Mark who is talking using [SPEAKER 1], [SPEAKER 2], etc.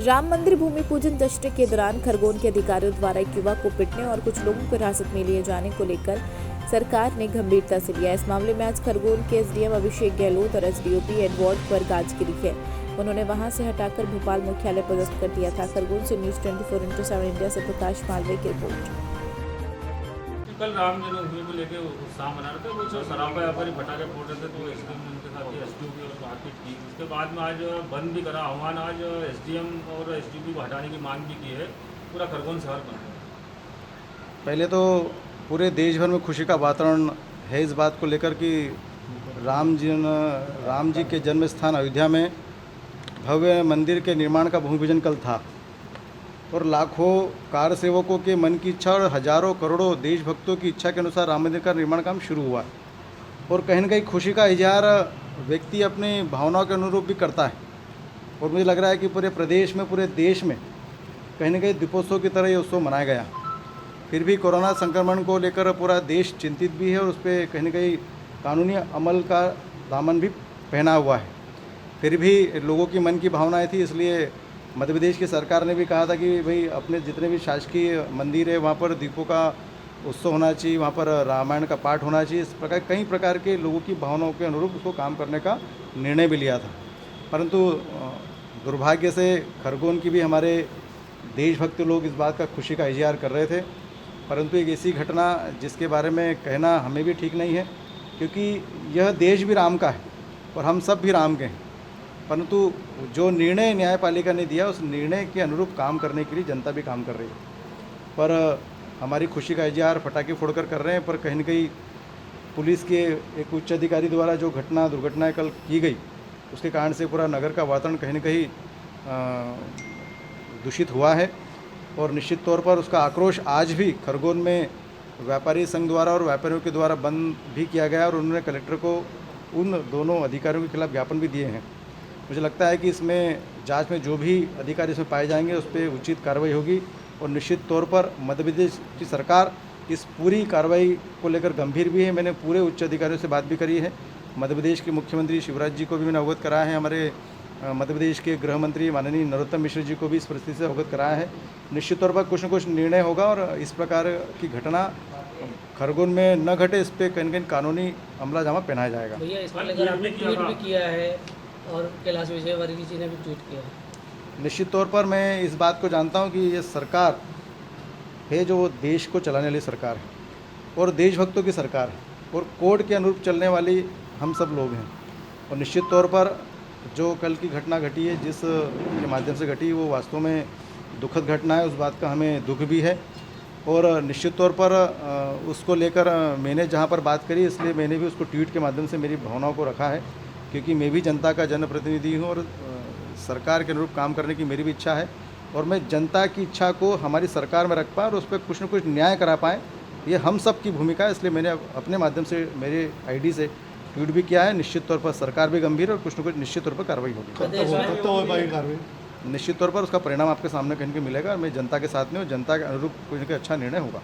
[SPEAKER 1] राम मंदिर भूमि पूजन जश्न के दौरान खरगोन के अधिकारियों द्वारा एक युवक को पिटने और कुछ लोगों को हिरासत में लिए जाने को लेकर सरकार ने गंभीरता से लिया। इस मामले में आज खरगोन के एसडीएम अभिषेक गहलोत और एसडीओपी एडवर्ड पर गाज गिरी है। उन्होंने वहां से हटाकर भोपाल मुख्यालय पदस्थ कर दिया था। खरगोन से न्यूज 24/7 इंडिया से प्रकाश मालवीय की रिपोर्ट।
[SPEAKER 2] कल राम जन्मभूमि को लेकर उत्साह मना रहे थे, वो जो सरापा व्यापारी पटाखे फोड़ रहे थे तो एसडीएम उनके साथ एसडीओपी और मारपीट की। उसके बाद में आज बंद भी करा आह्वान, आज एसडीएम और एसडीओपी को हटाने की मांग भी की है। पूरा खरगोन शहर बना है।
[SPEAKER 3] पहले तो पूरे देश भर में खुशी का वातावरण है इस बात को लेकर कि राम जी के जन्म स्थान अयोध्या में भव्य मंदिर के निर्माण का भूमि पूजन कल था और लाखों कार सेवकों के मन की इच्छा और हजारों करोड़ों देशभक्तों की इच्छा के अनुसार राम मंदिर का निर्माण काम शुरू हुआ और कहीं न कहीं खुशी का इजहार व्यक्ति अपनी भावनाओं के अनुरूप भी करता है। और मुझे लग रहा है कि पूरे प्रदेश में, पूरे देश में कहीं न कहीं दीपोत्सव की तरह ये उत्सव मनाया गया। फिर भी कोरोना संक्रमण को लेकर पूरा देश चिंतित भी है और उस पर कहीं न कहीं कानूनी अमल का दामन भी पहना हुआ है। फिर भी लोगों की मन की भावनाएं थी, इसलिए मध्य प्रदेश की सरकार ने भी कहा था कि भाई अपने जितने भी शासकीय मंदिर है वहाँ पर दीपों का उत्सव होना चाहिए, वहाँ पर रामायण का पाठ होना चाहिए। इस प्रकार कई प्रकार के लोगों की भावनाओं के अनुरूप उसको काम करने का निर्णय भी लिया था। परंतु दुर्भाग्य से खरगोन की भी हमारे देशभक्त लोग इस बात का खुशी का इजहार कर रहे थे, परंतु एक ऐसी घटना जिसके बारे में कहना हमें भी ठीक नहीं है, क्योंकि यह देश भी राम का है और हम सब भी राम के हैं। परंतु जो निर्णय न्यायपालिका ने दिया उस निर्णय के अनुरूप काम करने के लिए जनता भी काम कर रही है। पर हमारी खुशी का इजहार पटाखे फोड़कर कर रहे हैं, पर कहीं न कहीं पुलिस के एक उच्च अधिकारी द्वारा जो दुर्घटनाएं कल की गई उसके कारण से पूरा नगर का वातावरण कहीं न कहीं दूषित हुआ है और निश्चित तौर पर उसका आक्रोश आज भी खरगोन में व्यापारी संघ द्वारा और व्यापारियों के द्वारा बंद भी किया गया और उन्होंने कलेक्टर को उन दोनों अधिकारियों के खिलाफ ज्ञापन भी दिए हैं। मुझे लगता है कि इसमें जांच में जो भी अधिकारी इसमें पाए जाएंगे उस पर उचित कार्रवाई होगी और निश्चित तौर पर मध्य प्रदेश की सरकार इस पूरी कार्रवाई को लेकर गंभीर भी है। मैंने पूरे उच्च अधिकारियों से बात भी करी है। मध्य प्रदेश के मुख्यमंत्री शिवराज जी को भी मैंने अवगत कराया है। हमारे मध्य प्रदेश के गृह मंत्री माननीय नरोत्तम मिश्र जी को भी इस परिस्थिति से अवगत कराया है। निश्चित तौर पर कुछ न कुछ निर्णय होगा और इस प्रकार की घटना खरगोन में न घटे, इस पर कहीं न कहीं कानूनी अमला जामा पहनाया जाएगा।
[SPEAKER 4] भैया इसको लेकर आपने ट्वीट भी किया है और कैलाश विजयवर्गीय जी ने भी ट्वीट किया है।
[SPEAKER 3] निश्चित तौर पर मैं इस बात को जानता हूं कि ये सरकार है जो देश को चलाने वाली सरकार है और देशभक्तों की सरकार है और कोड के अनुरूप चलने वाली हम सब लोग हैं। और निश्चित तौर पर जो कल की घटना घटी है, जिस के माध्यम से घटी, वो वास्तव में दुखद घटना है। उस बात का हमें दुख भी है और निश्चित तौर पर उसको लेकर मैंने जहाँ पर बात करी, इसलिए मैंने भी उसको ट्वीट के माध्यम से मेरी भावनाओं को रखा है, क्योंकि मैं भी जनता का जनप्रतिनिधि हूँ और सरकार के अनुरूप काम करने की मेरी भी इच्छा है और मैं जनता की इच्छा को हमारी सरकार में रख पाएँ और उस पर कुछ न कुछ न्याय करा पाएँ, ये हम सब की भूमिका है। इसलिए मैंने अपने माध्यम से मेरे आईडी से ट्वीट भी किया है। निश्चित तौर पर सरकार भी गंभीर है और कुछ न कुछ निश्चित तौर पर कार्रवाई होगी। निश्चित तौर पर उसका परिणाम आपके सामने कहीं के मिलेगा और मैं जनता के साथ में और जनता के अनुरूप कुछ न कुछ अच्छा निर्णय होगा।